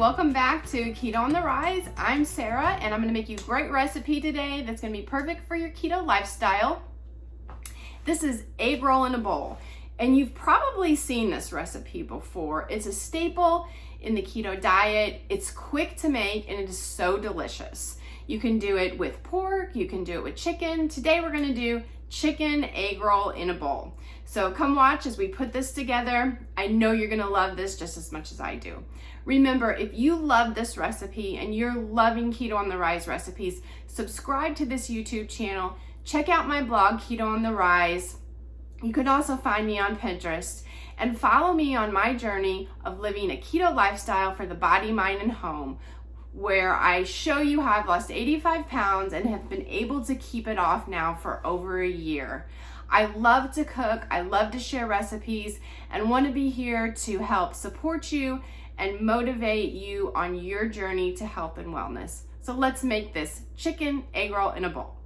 welcome back to Keto on the Rise. I'm Sarah, and I'm going to make you a great recipe today that's going to be perfect for your keto lifestyle. This is egg roll in a bowl, and you've probably seen this recipe before. It's a staple in the keto diet. It's quick to make, and it is so delicious. You can do it with pork, you can do it with chicken. Today we're going to do chicken egg roll in a bowl. So come watch as we put this together. I know you're gonna love this just as much as I do. Remember, if you love this recipe and you're loving Keto on the Rise recipes, subscribe to this YouTube channel. Check out my blog, Keto on the Rise. You can also find me on Pinterest and follow me on my journey of living a keto lifestyle for the body, mind, and home, where I show you how I've lost 85 pounds and have been able to keep it off now for over a year. I love to cook, I love to share recipes, and want to be here to help support you and motivate you on your journey to health and wellness. So let's make this chicken egg roll in a bowl.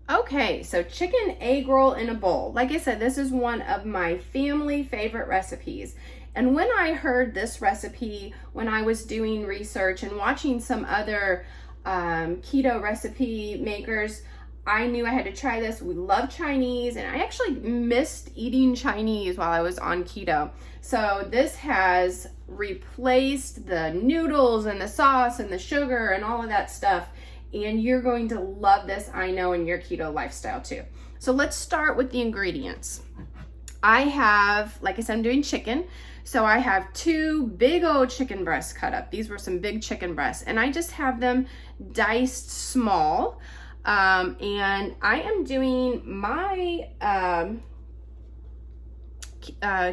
Okay, so chicken egg roll in a bowl. Like I said, this is one of my family favorite recipes. And when I heard this recipe, when I was doing research and watching some other keto recipe makers, I knew I had to try this. We love Chinese, and I actually missed eating Chinese while I was on keto. So this has replaced the noodles and the sauce and the sugar and all of that stuff. And you're going to love this, I know, in your keto lifestyle too. So let's start with the ingredients. I have, like I said, I'm doing chicken. So I have 2 big old chicken breasts cut up. These were some big chicken breasts, and I just have them diced small. And I am doing my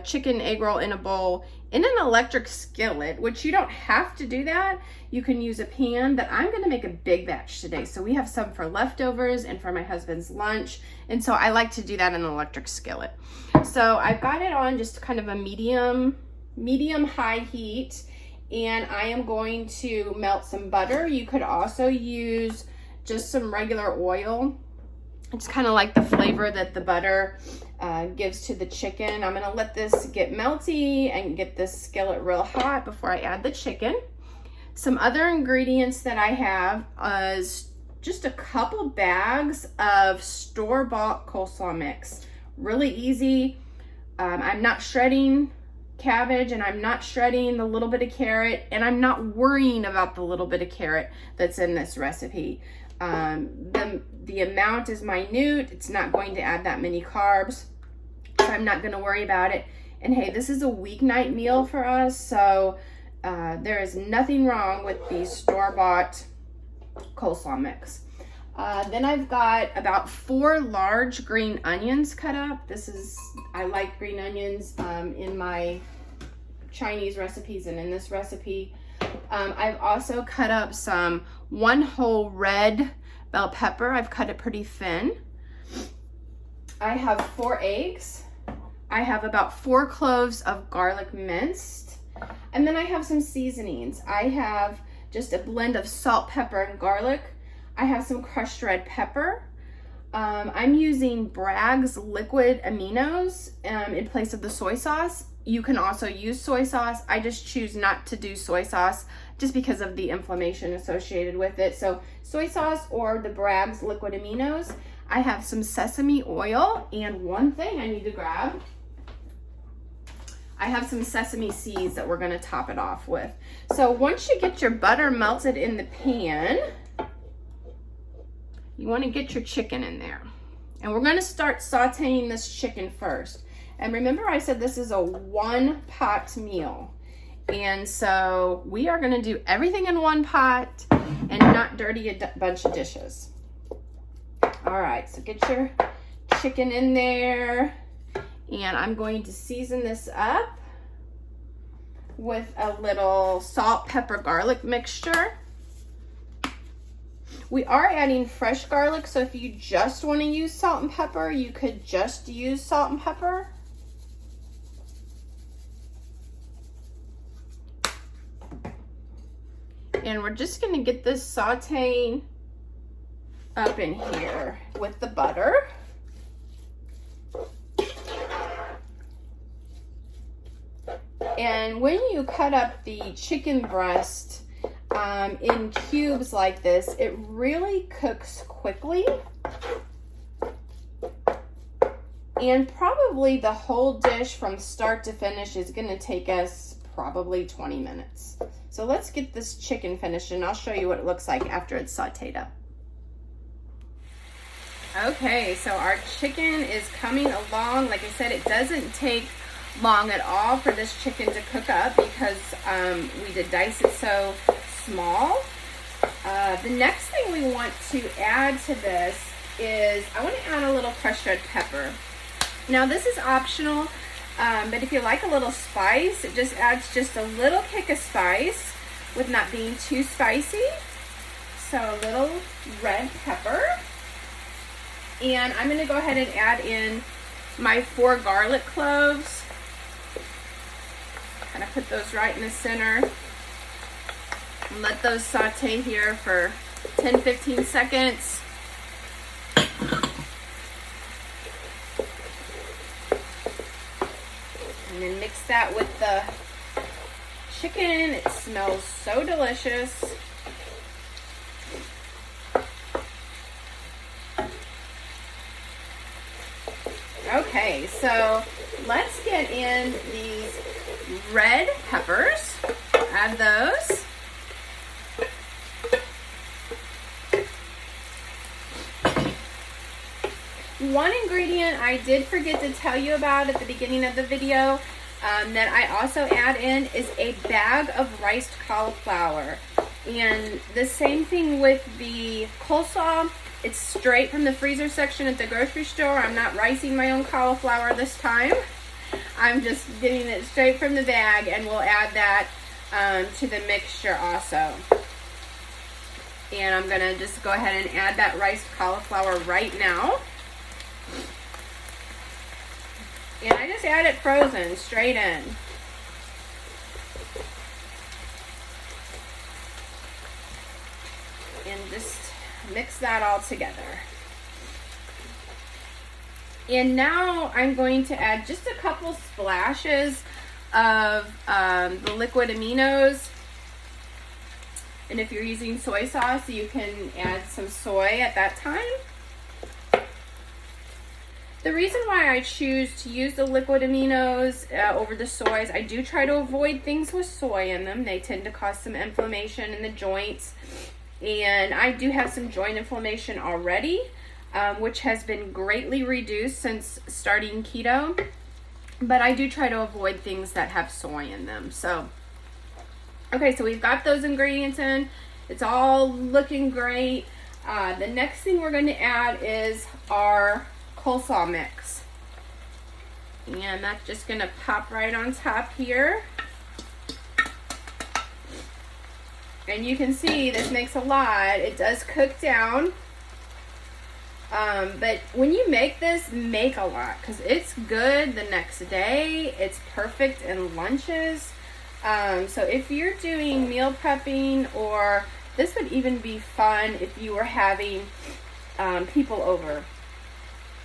chicken egg roll in a bowl in an electric skillet, which you don't have to do that. You can use a pan, but I'm going to make a big batch today. So we have some for leftovers and for my husband's lunch. And so I like to do that in an electric skillet. So I've got it on just kind of a medium high heat, and I am going to melt some butter. You could also use just some regular oil. It's kind of like the flavor that the butter gives to the chicken. I'm gonna let this get melty and get this skillet real hot before I add the chicken. Some other ingredients that I have is just a couple bags of store-bought coleslaw mix. Really easy. I'm not shredding cabbage, and I'm not shredding the little bit of carrot, and I'm not worrying about the little bit of carrot that's in this recipe. The amount is minute. It's not going to add that many carbs, so I'm not going to worry about it. And hey, this is a weeknight meal for us, so there is nothing wrong with the store-bought coleslaw mix. Then I've got about 4 large green onions cut up. I like green onions in my Chinese recipes and in this recipe. I've also cut up some 1 whole red bell pepper. I've cut it pretty thin. I have 4 eggs. I have about 4 cloves of garlic minced. And then I have some seasonings. I have just a blend of salt, pepper, and garlic. I have some crushed red pepper. I'm using Bragg's liquid aminos in place of the soy sauce. You can also use soy sauce. I just choose not to do soy sauce just because of the inflammation associated with it. So soy sauce or the Bragg's liquid aminos. I have some sesame oil, and one thing I need to grab. I have some sesame seeds that we're gonna top it off with. So once you get your butter melted in the pan, you wanna get your chicken in there. And we're gonna start sauteing this chicken first. And remember, I said this is a 1-pot meal. And so we are gonna do everything in 1 pot and not dirty a bunch of dishes. All right, so get your chicken in there. And I'm going to season this up with a little salt, pepper, garlic mixture. We are adding fresh garlic, so if you just want to use salt and pepper, you could just use salt and pepper. And we're just going to get this sauteing up in here with the butter. And when you cut up the chicken breast in cubes like this, it really cooks quickly. And probably the whole dish from start to finish is going to take us probably 20 minutes. So let's get this chicken finished and I'll show you what it looks like after it's sauteed up. Okay, so our chicken is coming along. Like I said, it doesn't take long at all for this chicken to cook up because we did dice it so small. The next thing we want to add to this is I want to add a little crushed red pepper. Now this is optional, but if you like a little spice, it just adds just a little kick of spice with not being too spicy. So a little red pepper. And I'm going to go ahead and add in my 4 garlic cloves. Kind of put those right in the center. And let those saute here for 10-15 seconds. And then mix that with the chicken. It smells so delicious. Okay, so let's get in these red peppers. Add those. One ingredient I did forget to tell you about at the beginning of the video that I also add in is a bag of riced cauliflower. And the same thing with the coleslaw. It's straight from the freezer section at the grocery store. I'm not ricing my own cauliflower this time. I'm just getting it straight from the bag, and we'll add that to the mixture also. And I'm gonna just go ahead and add that riced cauliflower right now. And I just add it frozen, straight in. And just mix that all together. And now I'm going to add just a couple splashes of the liquid aminos. And if you're using soy sauce, you can add some soy at that time. The reason why I choose to use the liquid aminos over the soys, I do try to avoid things with soy in them. They tend to cause some inflammation in the joints. And I do have some joint inflammation already, which has been greatly reduced since starting keto. But I do try to avoid things that have soy in them. So, okay, so we've got those ingredients in. It's all looking great. The next thing we're going to add is our coleslaw mix. And that's just going to pop right on top here. And you can see this makes a lot. It does cook down. But when you make this, make a lot because it's good the next day. It's perfect in lunches. So if you're doing meal prepping, or this would even be fun if you were having people over.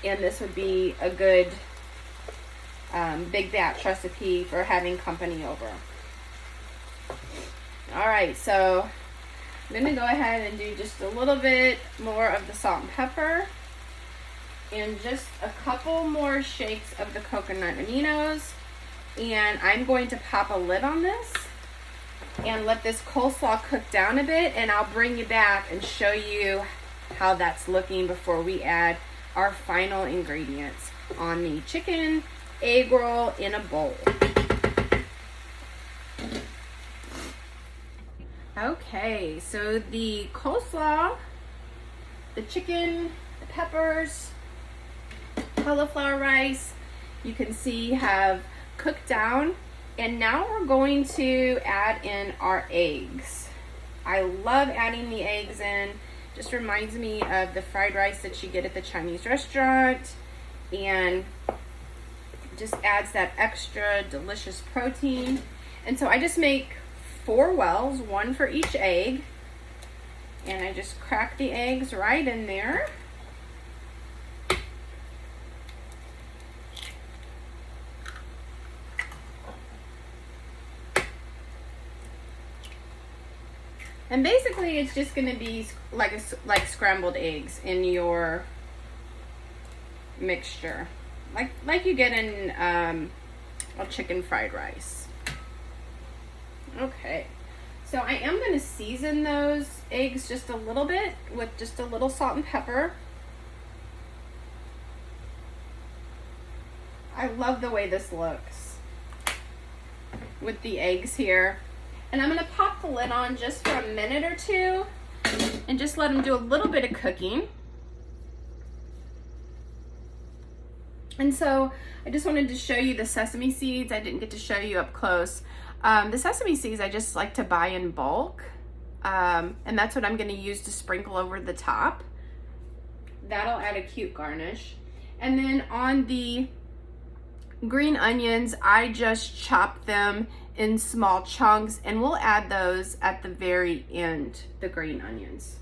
And this would be a good big batch recipe for having company over. Alright, so I'm going to go ahead and do just a little bit more of the salt and pepper. And just a couple more shakes of the coconut aminos. And I'm going to pop a lid on this and let this coleslaw cook down a bit. And I'll bring you back and show you how that's looking before we add our final ingredients on the chicken egg roll in a bowl. Okay, so the coleslaw, the chicken, the peppers, cauliflower rice, you can see have cooked down. And now we're going to add in our eggs. I love adding the eggs in. Just reminds me of the fried rice that you get at the Chinese restaurant. And just adds that extra delicious protein. And so I just make 4 wells, 1 for each egg, and I just crack the eggs right in there. And basically it's just going to be like scrambled eggs in your mixture, like you get in a chicken fried rice. Okay, so I am going to season those eggs just a little bit with just a little salt and pepper. I love the way this looks with the eggs here. And I'm going to pop the lid on just for a minute or two and just let them do a little bit of cooking. And so I just wanted to show you the sesame seeds. I didn't get to show you up close. The sesame seeds I just like to buy in bulk. And that's what I'm going to use to sprinkle over the top. That'll add a cute garnish. And then on the green onions, I just chop them in small chunks, and we'll add those at the very end, the green onions.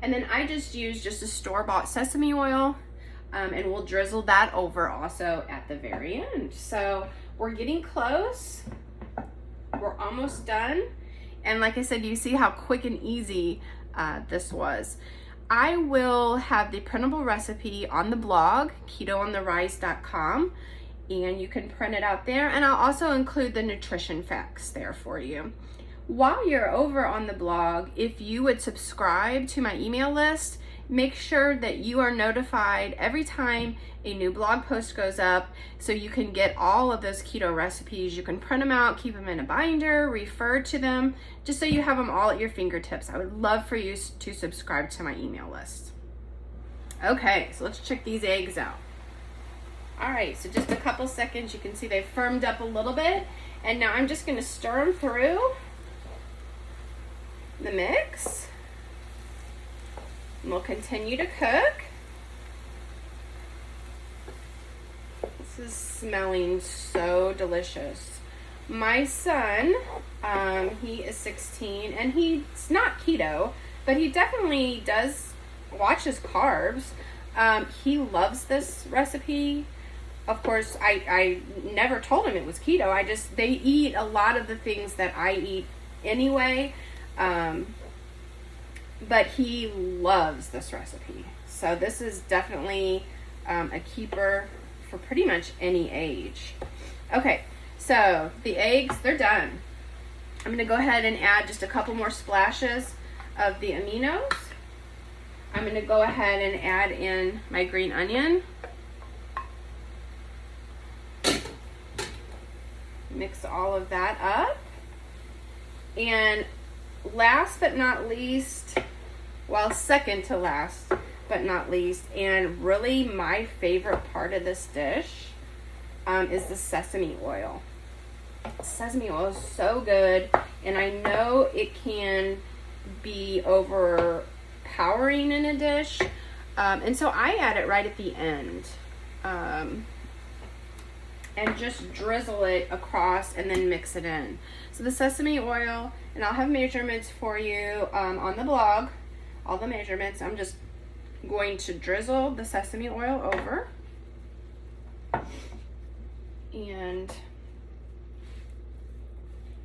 And then I just use just a store-bought sesame oil, and we'll drizzle that over also at the very end. So we're getting close. We're almost done. And like I said, you see how quick and easy this was. I will have the printable recipe on the blog, ketoontherise.com, and you can print it out there. And I'll also include the nutrition facts there for you. While you're over on the blog, if you would subscribe to my email list, make sure that you are notified every time a new blog post goes up so you can get all of those keto recipes. You can print them out, keep them in a binder, refer to them, just so you have them all at your fingertips. I would love for you to subscribe to my email list. Okay, so let's check these eggs out. All right, so just a couple seconds. You can see they've firmed up a little bit. And now I'm just gonna stir them through the mix. And we'll continue to cook. This is smelling so delicious. My son, he is 16, and he's not keto, but he definitely does watch his carbs. He loves this recipe. Of course, I never told him it was keto. They eat a lot of the things that I eat anyway. But he loves this recipe. So this is definitely a keeper for pretty much any age. Okay, so the eggs, they're done. I'm gonna go ahead and add just a couple more splashes of the Aminos. I'm gonna go ahead and add in my green onion. Mix all of that up. And last but not least, well, second to last but not least, and really my favorite part of this dish is the sesame oil. Sesame oil is so good, and I know it can be overpowering in a dish, and so I add it right at the end, and just drizzle it across and then mix it in. So the sesame oil, and I'll have measurements for you on the blog, all the measurements. I'm just going to drizzle the sesame oil over, and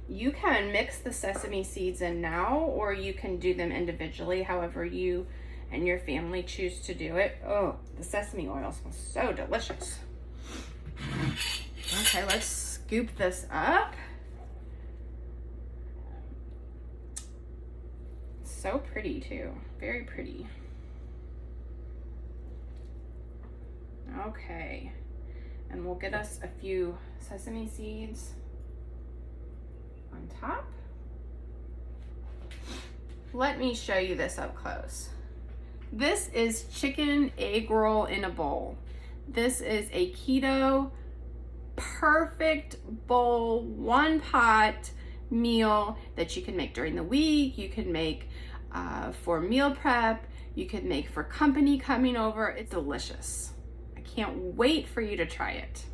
you can mix the sesame seeds in now, or you can do them individually, however you and your family choose to do it. Oh, the sesame oil smells so delicious. Okay, let's scoop this up. So pretty too, very pretty. Okay, and we'll get us a few sesame seeds on top. Let me show you this up close. This is chicken egg roll in a bowl. This is a keto perfect bowl, one pot meal that you can make during the week. You can make for meal prep. You can make for company coming over. It's delicious. I can't wait for you to try it.